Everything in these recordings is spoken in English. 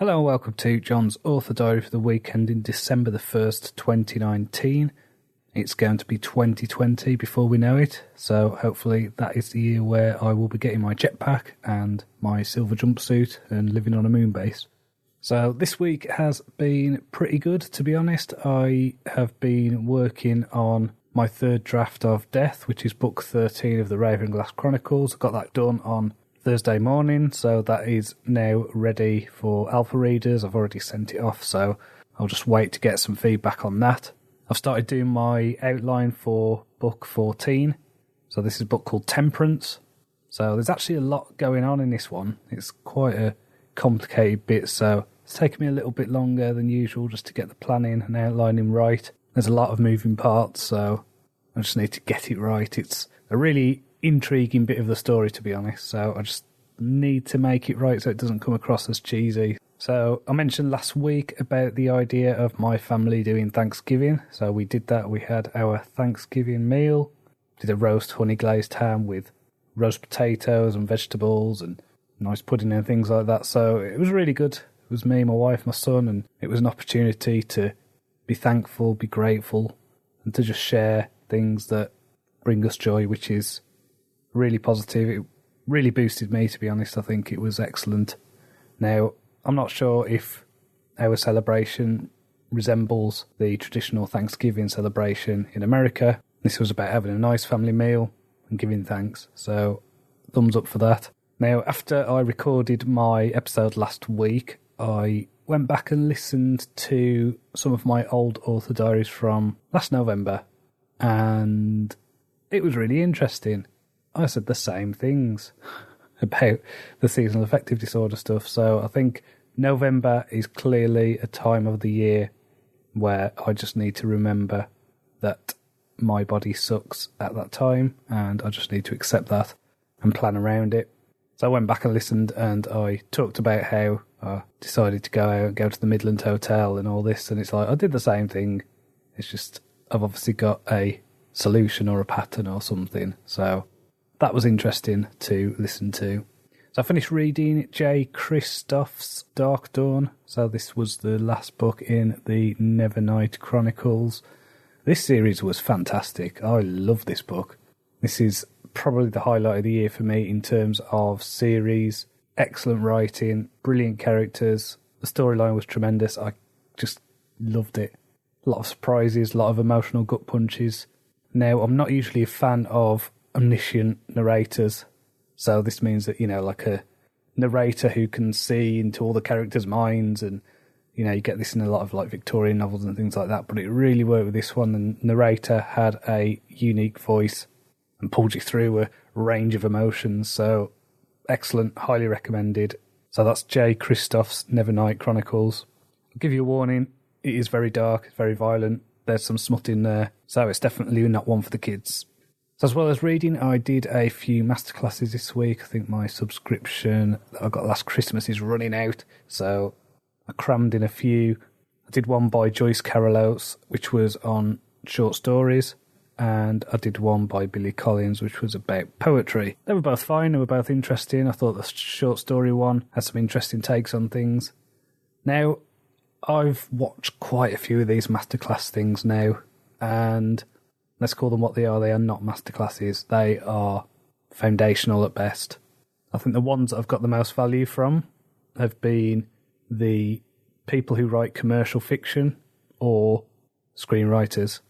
Hello and welcome to John's Author Diary for the weekend in December the 1st, 2019. It's going to be 2020 before we know it, so hopefully that is the year where I will be getting my jetpack and my silver jumpsuit and living on a moon base. So this week has been pretty good, to be honest. I have been working on my third draft of Death, which is book 13 of the Ravenglass Chronicles. I got that done on Thursday morning, so that is now ready for alpha readers. I've already sent it off, so I'll just wait to get some feedback on that. I've started doing my outline for book 14. So this is a book called Temperance. So there's actually a lot going on in this one. It's quite a complicated bit, so it's taken me a little bit longer than usual just to get the planning and outlining right. There's a lot of moving parts, so I just need to get it right. It's a really intriguing bit of the story, to be honest, so I just need to make it right so it doesn't come across as cheesy. So I mentioned last week about the idea of my family doing Thanksgiving, so we did that. We had our Thanksgiving meal, did a roast honey glazed ham with roast potatoes and vegetables and nice pudding and things like that, so it was really good. It was me, my wife, my son, and it was an opportunity to be thankful, be grateful, and to just share things that bring us joy, which is really positive. It really boosted me, to be honest. I think it was excellent. Now, I'm not sure if our celebration resembles the traditional Thanksgiving celebration in America. This was about having a nice family meal and giving thanks, so thumbs up for that. Now, after I recorded my episode last week, I went back and listened to some of my old author diaries from last November, and it was really interesting. I said the same things about the seasonal affective disorder stuff, so I think November is clearly a time of the year where I just need to remember that my body sucks at that time, and I just need to accept that and plan around it. So I went back and listened, and I talked about how I decided to go out and go to the Midland Hotel and all this, and it's like, I did the same thing. It's just, I've obviously got a solution or a pattern or something, so that was interesting to listen to. So I finished reading Jay Kristoff's Dark Dawn. So this was the last book in the Nevernight Chronicles. This series was fantastic. I love this book. This is probably the highlight of the year for me in terms of series. Excellent writing, brilliant characters. The storyline was tremendous. I just loved it. A lot of surprises, a lot of emotional gut punches. Now, I'm not usually a fan of omniscient narrators, so this means that, like a narrator who can see into all the characters' minds, and you get this in a lot of like Victorian novels and things like that, but it really worked with this one. The narrator had a unique voice and pulled you through a range of emotions, so excellent, highly recommended. So that's Jay Kristoff's Nevernight Chronicles. I'll give you a warning, it is very dark, it's very violent, there's some smut in there, so it's definitely not one for the kids. So as well as reading, I did a few masterclasses this week. I think my subscription that I got last Christmas is running out, so I crammed in a few. I did one by Joyce Carol Oates, which was on short stories, and I did one by Billy Collins, which was about poetry. They were both fine, they were both interesting. I thought the short story one had some interesting takes on things. Now, I've watched quite a few of these masterclass things now, and let's call them what they are. They are not masterclasses. They are foundational at best. I think the ones that I've got the most value from have been the people who write commercial fiction or screenwriters.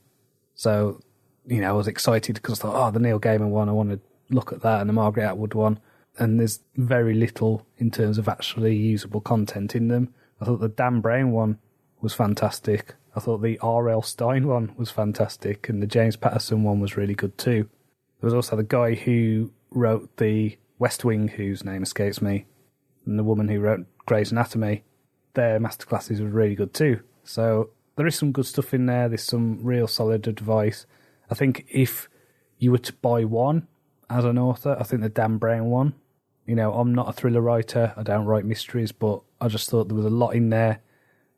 So, I was excited because I thought, the Neil Gaiman one, I want to look at that, and the Margaret Atwood one. And there's very little in terms of actually usable content in them. I thought the Dan Brown one was fantastic. I thought the R.L. Stine one was fantastic, and the James Patterson one was really good too. There was also the guy who wrote the West Wing, whose name escapes me, and the woman who wrote Grey's Anatomy. Their masterclasses were really good too. So there is some good stuff in there. There's some real solid advice. I think if you were to buy one as an author, I think the Dan Brown one. I'm not a thriller writer. I don't write mysteries, but I just thought there was a lot in there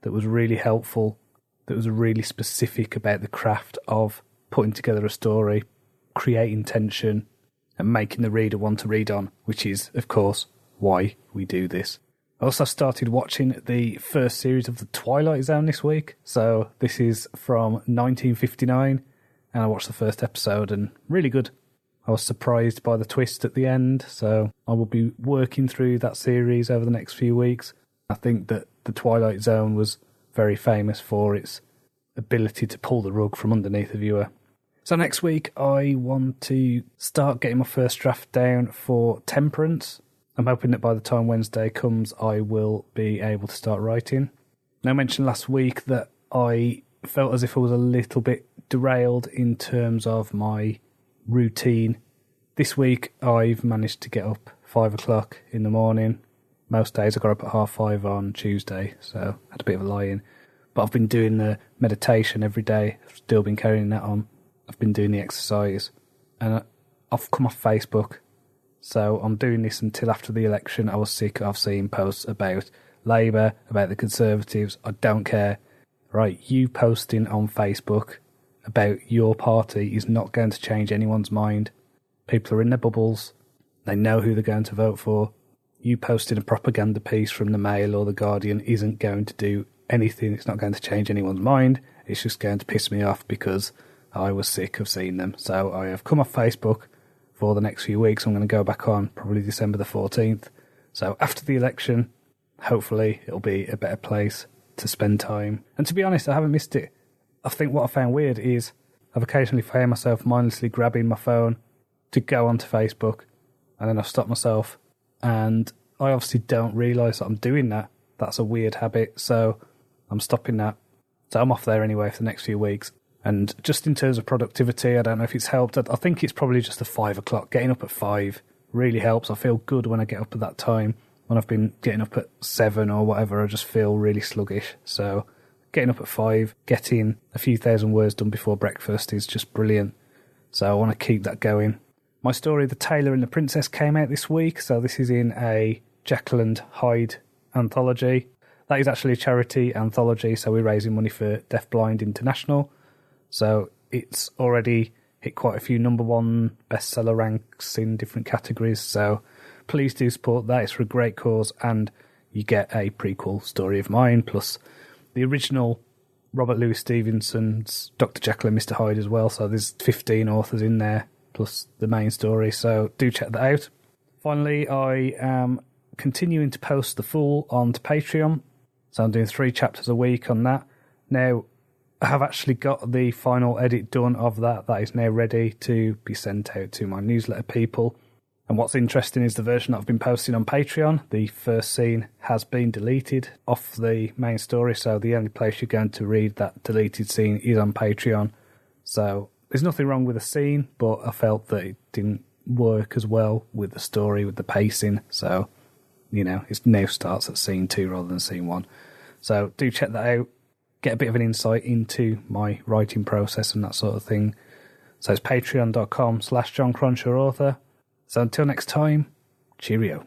that was really helpful, that was really specific about the craft of putting together a story, creating tension, and making the reader want to read on, which is, of course, why we do this. I also started watching the first series of The Twilight Zone this week. So this is from 1959, and I watched the first episode, and really good. I was surprised by the twist at the end, so I will be working through that series over the next few weeks. I think that The Twilight Zone was very famous for its ability to pull the rug from underneath the viewer. So next week I want to start getting my first draft down for Temperance. I'm hoping that by the time Wednesday comes I will be able to start writing. Now, I mentioned last week that I felt as if I was a little bit derailed in terms of my routine. This week I've managed to get up 5 o'clock in the morning. Most days I got up at 5:30 on Tuesday, so I had a bit of a lie-in. But I've been doing the meditation every day. I've still been carrying that on. I've been doing the exercise. And I've come off Facebook. So I'm doing this until after the election. I was sick of seeing posts about Labour, about the Conservatives. I don't care. Right, you posting on Facebook about your party is not going to change anyone's mind. People are in their bubbles. They know who they're going to vote for. You posting a propaganda piece from the Mail or the Guardian isn't going to do anything. It's not going to change anyone's mind. It's just going to piss me off because I was sick of seeing them. So I have come off Facebook for the next few weeks. I'm going to go back on probably December the 14th. So after the election, hopefully it'll be a better place to spend time. And to be honest, I haven't missed it. I think what I found weird is I've occasionally found myself mindlessly grabbing my phone to go onto Facebook, and then I've stopped myself. And I obviously don't realise that I'm doing that. That's a weird habit, so I'm stopping that. So I'm off there anyway for the next few weeks. And just in terms of productivity, I don't know if it's helped. I think it's probably just the 5 o'clock. Getting up at 5 really helps. I feel good when I get up at that time. When I've been getting up at 7 or whatever, I just feel really sluggish. So getting up at 5, getting a few thousand words done before breakfast is just brilliant. So I want to keep that going. My story, The Tailor and the Princess, came out this week. So this is in a Jekyll and Hyde anthology. That is actually a charity anthology, so we're raising money for Deafblind International. So it's already hit quite a few number one bestseller ranks in different categories. So please do support that. It's for a great cause, and you get a prequel story of mine, plus the original Robert Louis Stevenson's Dr. Jekyll and Mr. Hyde as well. So there's 15 authors in there, plus the main story. So do check that out. Finally, I am continuing to post The Fool onto Patreon. So I'm doing 3 chapters a week on that. Now, I have actually got the final edit done of that. That is now ready to be sent out to my newsletter people. And what's interesting is the version that I've been posting on Patreon. The first scene has been deleted off the main story, so the only place you're going to read that deleted scene is on Patreon. So there's nothing wrong with the scene, but I felt that it didn't work as well with the story, with the pacing. So, you know, it now starts at scene 2 rather than scene 1. So do check that out. Get a bit of an insight into my writing process and that sort of thing. So it's patreon.com/John Cronshaw author. So until next time, cheerio.